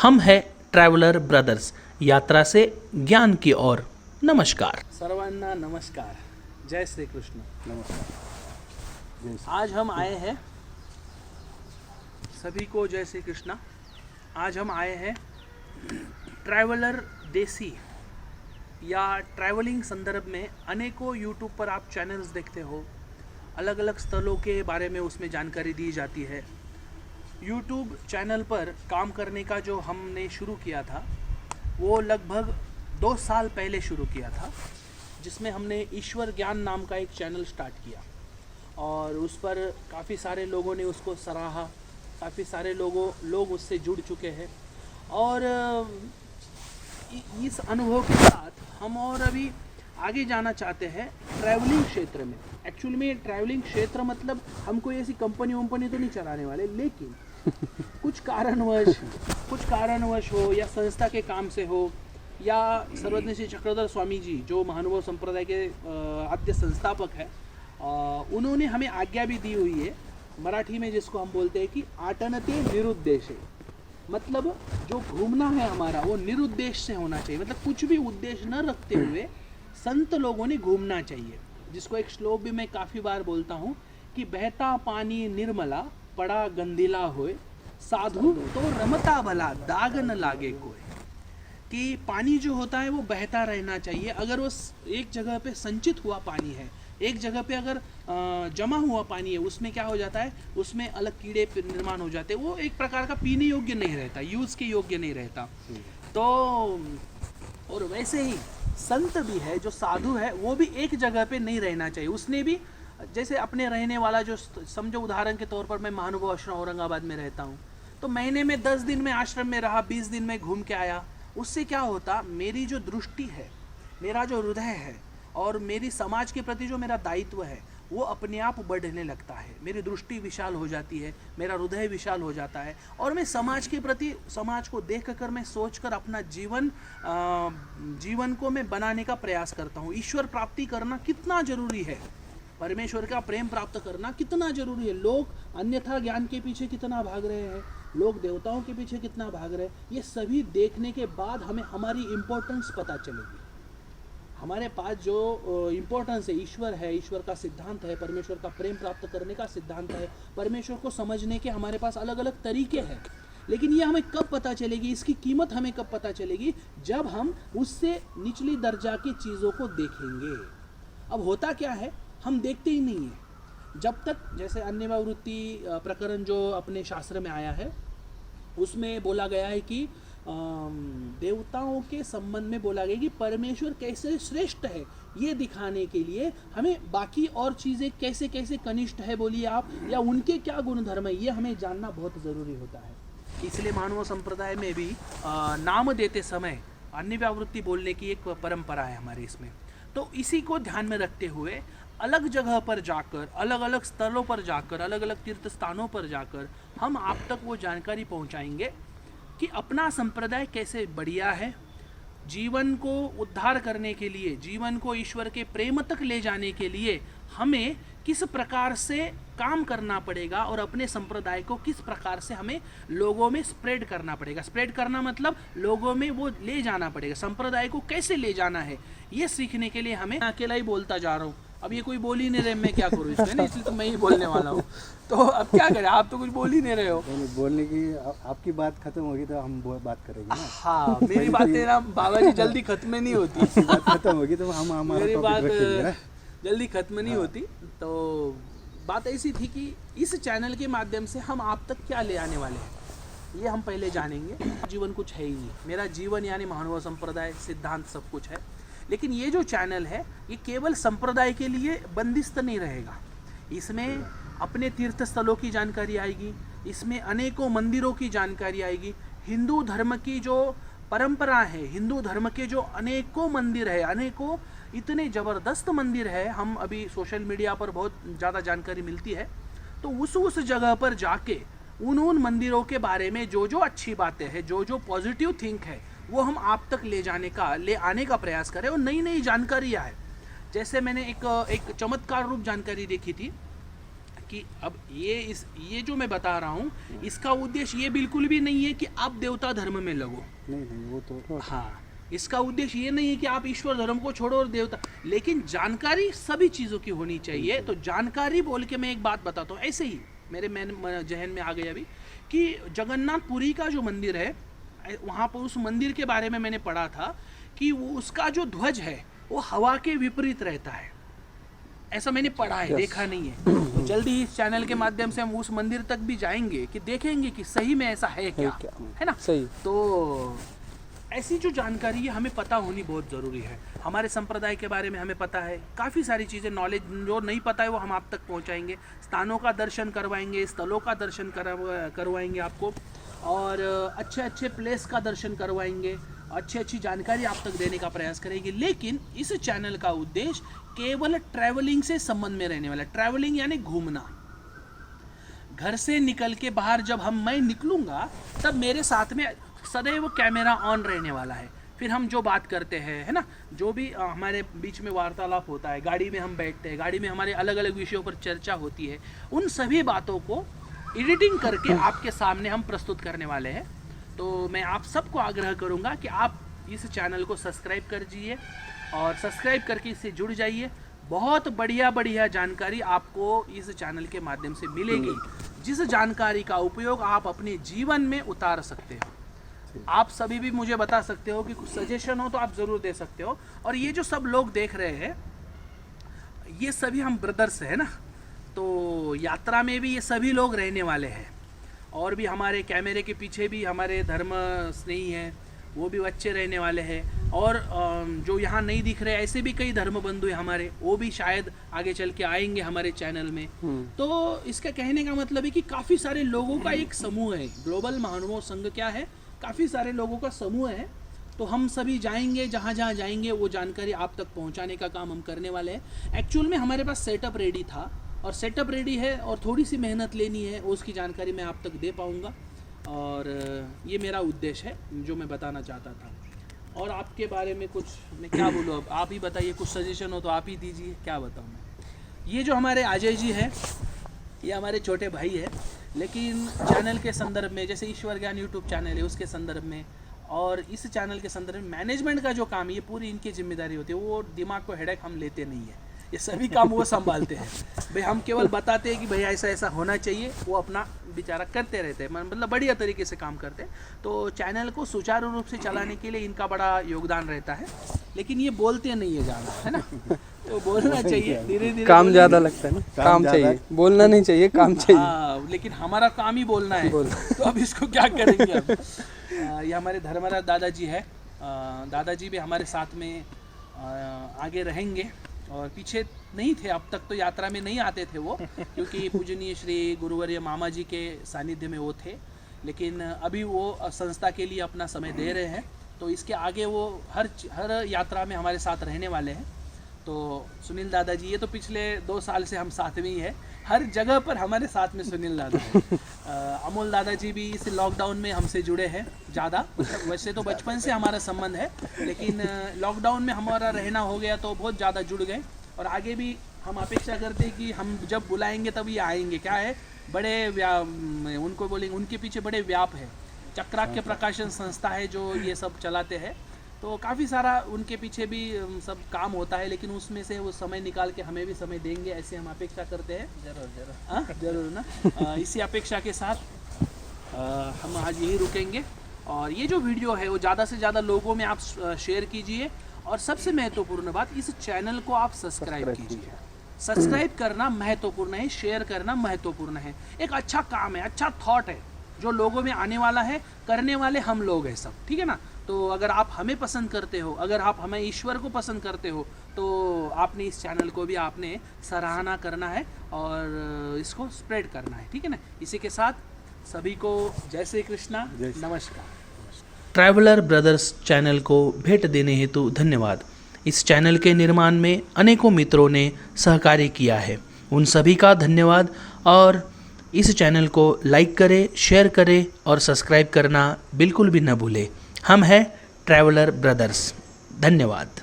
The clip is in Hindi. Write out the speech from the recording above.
हम हैं ट्रैवलर ब्रदर्स, यात्रा से ज्ञान की ओर। नमस्कार सर्वांना नमस्कार, जय श्री कृष्ण। नमस्कार। आज हम आए हैं, सभी को जय श्री कृष्णा। आज हम आए हैं ट्रैवलर देसी या ट्रैवलिंग संदर्भ में। अनेकों यूट्यूब पर आप चैनल्स देखते हो, अलग अलग स्थलों के बारे में उसमें जानकारी दी जाती है। यूट्यूब चैनल पर काम करने का जो हमने शुरू किया था वो लगभग 2 साल पहले शुरू किया था, जिसमें हमने ईश्वर ज्ञान नाम का एक चैनल स्टार्ट किया और उस पर काफ़ी सारे लोगों ने उसको सराहा, काफ़ी सारे लोग उससे जुड़ चुके हैं। और इस अनुभव के साथ हम और अभी आगे जाना चाहते हैं ट्रैवलिंग क्षेत्र में। एक्चुअली में ट्रैवलिंग क्षेत्र मतलब हम कोई ऐसी कंपनी तो नहीं चलाने वाले, लेकिन कुछ कारणवश हो या संस्था के काम से हो या सर्वज्ञ श्री चक्रधर स्वामी जी जो महानुभव संप्रदाय के आद्य संस्थापक हैं, उन्होंने हमें आज्ञा भी दी हुई है मराठी में, जिसको हम बोलते हैं कि आटनते निरुद्देशे। मतलब जो घूमना है हमारा वो निरुद्देश्य से होना चाहिए, मतलब कुछ भी उद्देश्य न रखते हुए संत लोगों ने घूमना चाहिए। जिसको एक श्लोक भी मैं काफ़ी बार बोलता हूँ कि बहता पानी निर्मला पड़ा गंदीला होए, साधु तो रमता भला दाग न लागे कोई। कि पानी जो होता है वो बहता रहना चाहिए। अगर वो एक जगह पे संचित हुआ पानी है, एक जगह पे अगर जमा हुआ पानी है, उसमें क्या हो जाता है, उसमें अलग कीड़े निर्माण हो जाते हैं, वो एक प्रकार का पीने योग्य नहीं रहता, यूज़ के योग्य नहीं रहता। तो और वैसे ही संत भी है, जो साधु है वो भी एक जगह पे नहीं रहना चाहिए। उसने भी जैसे अपने रहने वाला, जो समझो उदाहरण के तौर पर मैं महानुभव आश्रम औरंगाबाद में रहता हूँ, तो महीने में 10 दिन में आश्रम में रहा, 20 दिन में घूम के आया। उससे क्या होता, मेरी जो दृष्टि है, मेरा जो हृदय है और मेरी समाज के प्रति जो मेरा दायित्व है वो अपने आप बढ़ने लगता है। मेरी दृष्टि विशाल हो जाती है, मेरा हृदय विशाल हो जाता है और मैं समाज के प्रति, समाज को देख कर मैं सोच कर अपना जीवन को मैं बनाने का प्रयास करता हूँ। ईश्वर प्राप्ति करना कितना जरूरी है, परमेश्वर का प्रेम प्राप्त करना कितना जरूरी है। लोग अन्यथा ज्ञान के पीछे कितना भाग रहे हैं, लोग देवताओं के पीछे कितना भाग रहे हैं, ये सभी देखने के बाद हमें हमारी इम्पोर्टेंस पता चलेगी। हमारे पास जो इम्पोर्टेंस है, ईश्वर है, ईश्वर का सिद्धांत है, परमेश्वर का प्रेम प्राप्त करने का सिद्धांत है, परमेश्वर को समझने के हमारे पास अलग अलग तरीके हैं। लेकिन ये हमें कब पता चलेगी, इसकी कीमत हमें कब पता चलेगी, जब हम उससे निचली दर्जा की चीज़ों को देखेंगे। अब होता क्या है, हम देखते ही नहीं हैं। जब तक, जैसे अन्यवावृत्ति प्रकरण जो अपने शास्त्र में आया है, उसमें बोला गया है कि देवताओं के संबंध में बोला गया कि परमेश्वर कैसे श्रेष्ठ है, ये दिखाने के लिए हमें बाकी और चीज़ें कैसे कैसे कनिष्ठ है बोलिए आप, या उनके क्या गुणधर्म है, ये हमें जानना बहुत ज़रूरी होता है। इसलिए मानव संप्रदाय में भी नाम देते समय अन्यवावृत्ति बोलने की एक परंपरा है हमारे इसमें। तो इसी को ध्यान में रखते हुए अलग जगह पर जाकर, अलग अलग स्थलों पर जाकर, अलग अलग तीर्थ स्थानों पर जाकर हम आप तक वो जानकारी पहुंचाएंगे कि अपना संप्रदाय कैसे बढ़िया है। जीवन को उद्धार करने के लिए, जीवन को ईश्वर के प्रेम तक ले जाने के लिए हमें किस प्रकार से काम करना पड़ेगा और अपने संप्रदाय को किस प्रकार से हमें लोगों में स्प्रेड करना पड़ेगा। स्प्रेड करना मतलब लोगों में वो ले जाना पड़ेगा, संप्रदाय को कैसे ले जाना है, ये सीखने के लिए हमें। अकेला ही बोलता जा रहा हूँ, अब ये कोई बोल ही नहीं रहे, मैं क्या करूँ इसमें, नहीं, इसलिए तो मैं ही बोलने वाला हूँ। तो अब क्या करें, आप तो कुछ बोल ही नहीं रहे हो। बोलने की आपकी बात खत्म होगी तो हम बात करेंगे ना। हाँ, मेरी बातें ना बाबा जी जल्दी खत्म नहीं होती। बात खत्म होगी तो हम हमारा मेरी बात रखेंगे ना, जल्दी खत्म नहीं होती। तो बात ऐसी थी कि इस चैनल के माध्यम से हम आप तक क्या ले आने वाले हैं ये हम पहले जानेंगे। जीवन कुछ है ही नहीं, मेरा जीवन यानी महानुभव संप्रदाय सिद्धांत सब कुछ है। लेकिन ये जो चैनल है ये केवल संप्रदाय के लिए बंदिस्त नहीं रहेगा। इसमें अपने तीर्थ स्थलों की जानकारी आएगी, इसमें अनेकों मंदिरों की जानकारी आएगी, हिंदू धर्म की जो परंपरा है, हिंदू धर्म के जो अनेकों मंदिर है, अनेकों इतने ज़बरदस्त मंदिर है, हम अभी सोशल मीडिया पर बहुत ज़्यादा जानकारी मिलती है। तो उस जगह पर जाके उन मंदिरों के बारे में जो जो अच्छी बातें हैं, जो जो पॉजिटिव थिंक है, वो हम आप तक ले आने का प्रयास करें। और नई नई जानकारियाँ है, जैसे मैंने एक चमत्कार रूप जानकारी देखी थी कि अब ये जो मैं बता रहा हूँ, इसका उद्देश्य ये बिल्कुल भी नहीं है कि आप देवता धर्म में लगो। नहीं वो तो हाँ, इसका उद्देश्य ये नहीं है कि आप ईश्वर धर्म को छोड़ो और देवता, लेकिन जानकारी सभी चीज़ों की होनी चाहिए। तो जानकारी बोल के मैं एक बात बताता हूँ, ऐसे ही मेरे जहन में आ गया अभी कि जगन्नाथपुरी का जो मंदिर है, वहाँ पर उस मंदिर के बारे में मैंने पढ़ा था कि वो उसका जो ध्वज है वो हवा के विपरीत रहता है। ऐसा मैंने पढ़ा है, देखा नहीं है। तो जल्दी इस चैनल के माध्यम से हम उस मंदिर तक भी जाएंगे कि देखेंगे कि सही में ऐसा है क्या, है ना। सही। तो ऐसी जो जानकारी है हमें पता होनी बहुत ज़रूरी है। हमारे संप्रदाय के बारे में हमें पता है, काफ़ी सारी चीज़ें नॉलेज जो नहीं पता है वो हम आप तक पहुंचाएंगे। स्थानों का दर्शन करवाएंगे, स्थलों का दर्शन करवाएंगे आपको, और अच्छे अच्छे प्लेस का दर्शन करवाएंगे, अच्छी अच्छी जानकारी आप तक देने का प्रयास करेंगे। लेकिन इस चैनल का उद्देश्य केवल ट्रैवलिंग से संबंध में रहने वाला है। ट्रैवलिंग यानी घूमना। घर से निकल के बाहर जब मैं निकलूँगा तब मेरे साथ में सदैव कैमरा ऑन रहने वाला है। फिर हम जो बात करते हैं, है ना, जो भी हमारे बीच में वार्तालाप होता है, गाड़ी में हम बैठते हैं, गाड़ी में हमारे अलग अलग विषयों पर चर्चा होती है, उन सभी बातों को एडिटिंग करके आपके सामने हम प्रस्तुत करने वाले हैं। तो मैं आप सबको आग्रह करूंगा कि आप इस चैनल को सब्सक्राइब कर दीजिए और सब्सक्राइब करके इससे जुड़ जाइए। बहुत बढ़िया बढ़िया जानकारी आपको इस चैनल के माध्यम से मिलेगी, जिस जानकारी का उपयोग आप अपने जीवन में उतार सकते हो। आप सभी भी मुझे बता सकते हो कि कुछ सजेशन हो तो आप ज़रूर दे सकते हो। और ये जो सब लोग देख रहे हैं, ये सभी हम ब्रदर्स हैं ना, तो यात्रा में भी ये सभी लोग रहने वाले हैं। और भी हमारे कैमरे के पीछे भी हमारे धर्म स्नेही हैं, वो भी बच्चे रहने वाले हैं। और जो यहाँ नहीं दिख रहे ऐसे भी कई धर्म बंधु हैं हमारे, वो भी शायद आगे चल के आएंगे हमारे चैनल में। तो इसका कहने का मतलब है कि काफ़ी सारे लोगों का एक समूह है। ग्लोबल महानुभाव संघ क्या है, काफ़ी सारे लोगों का समूह है। तो हम सभी जाएंगे, जहाँ जहाँ जाएंगे वो जानकारी आप तक पहुँचाने का काम हम करने वाले हैं। एक्चुअल में हमारे पास सेटअप रेडी था और सेटअप रेडी है, और थोड़ी सी मेहनत लेनी है, उसकी जानकारी मैं आप तक दे पाऊँगा। और ये मेरा उद्देश्य है जो मैं बताना चाहता था। और आपके बारे में कुछ मैं क्या बोलूँ, अब आप ही बताइए, कुछ सजेशन हो तो आप ही दीजिए, क्या बताऊँ मैं। ये जो हमारे अजय जी है, ये हमारे छोटे भाई है, लेकिन चैनल के संदर्भ में, जैसे ईश्वर ज्ञान यूट्यूब चैनल है उसके संदर्भ में और इस चैनल के संदर्भ में मैनेजमेंट का जो काम है ये पूरी इनकी जिम्मेदारी होती है। वो दिमाग को हेडेक हम लेते नहीं है, ये सभी काम वो संभालते हैं। भाई हम केवल बताते हैं कि भाई ऐसा ऐसा होना चाहिए, वो अपना बेचारा करते रहते हैं, मतलब बढ़िया तरीके से काम करते हैं। तो चैनल को सुचारू रूप से चलाने के लिए इनका बड़ा योगदान रहता है, लेकिन ये बोलते नहीं है ज़्यादा, है ना। तो बोलना चाहिए, धीरे धीरे काम ज़्यादा लगता है ना, काम चाहिए, बोलना नहीं चाहिए, काम चाहिए। हाँ, लेकिन हमारा काम ही बोलना है। तो अब इसको क्या करेंगे हम। ये हमारे धर्मराज दादाजी है, दादाजी भी हमारे साथ में आगे रहेंगे और पीछे नहीं थे, अब तक तो यात्रा में नहीं आते थे वो, क्योंकि पूजनीय श्री गुरुवर्य मामा जी के सानिध्य में वो थे। लेकिन अभी वो संस्था के लिए अपना समय दे रहे हैं, तो इसके आगे वो हर यात्रा में हमारे साथ रहने वाले हैं। तो सुनील दादाजी, ये तो पिछले 2 साल से हम साथ में ही है, हर जगह पर हमारे साथ में सुनील दादा है। अमोल दादाजी भी इस लॉकडाउन में हमसे जुड़े हैं ज़्यादा, मतलब वैसे तो बचपन से हमारा संबंध है, लेकिन लॉकडाउन में हमारा रहना हो गया तो बहुत ज़्यादा जुड़ गए। और आगे भी हम अपेक्षा करते हैं कि हम जब बुलाएंगे तब ये आएंगे। क्या है, बड़े उनको बोलेंगे, उनके पीछे बड़े व्याप है। चक्राक्य प्रकाशन संस्था है जो ये सब चलाते हैं, तो काफ़ी सारा उनके पीछे भी सब काम होता है, लेकिन उसमें से वो समय निकाल के हमें भी समय देंगे, ऐसे हम अपेक्षा करते हैं। जरूर ना। इसी अपेक्षा के साथ हम आज यही रुकेंगे। और ये जो वीडियो है वो ज़्यादा से ज़्यादा लोगों में आप शेयर कीजिए, और सबसे महत्वपूर्ण बात, इस चैनल को आप सब्सक्राइब कीजिए। सब्सक्राइब करना महत्वपूर्ण है, शेयर करना महत्वपूर्ण है। एक अच्छा काम है, अच्छा थॉट है जो लोगों में आने वाला है, करने वाले हम लोग हैं सब, ठीक है ना। तो अगर आप हमें पसंद करते हो, अगर आप हमें ईश्वर को पसंद करते हो, तो आपने इस चैनल को भी आपने सराहना करना है और इसको स्प्रेड करना है, ठीक है ना। इसी के साथ सभी को जय श्री कृष्णा, नमस्कार। ट्रैवलर ब्रदर्स चैनल को भेंट देने हेतु धन्यवाद। इस चैनल के निर्माण में अनेकों मित्रों ने सहकार्य किया है, उन सभी का धन्यवाद। और इस चैनल को लाइक करें, शेयर करें और सब्सक्राइब करना बिल्कुल भी न भूलें। हम हैं ट्रैवलर ब्रदर्स। धन्यवाद।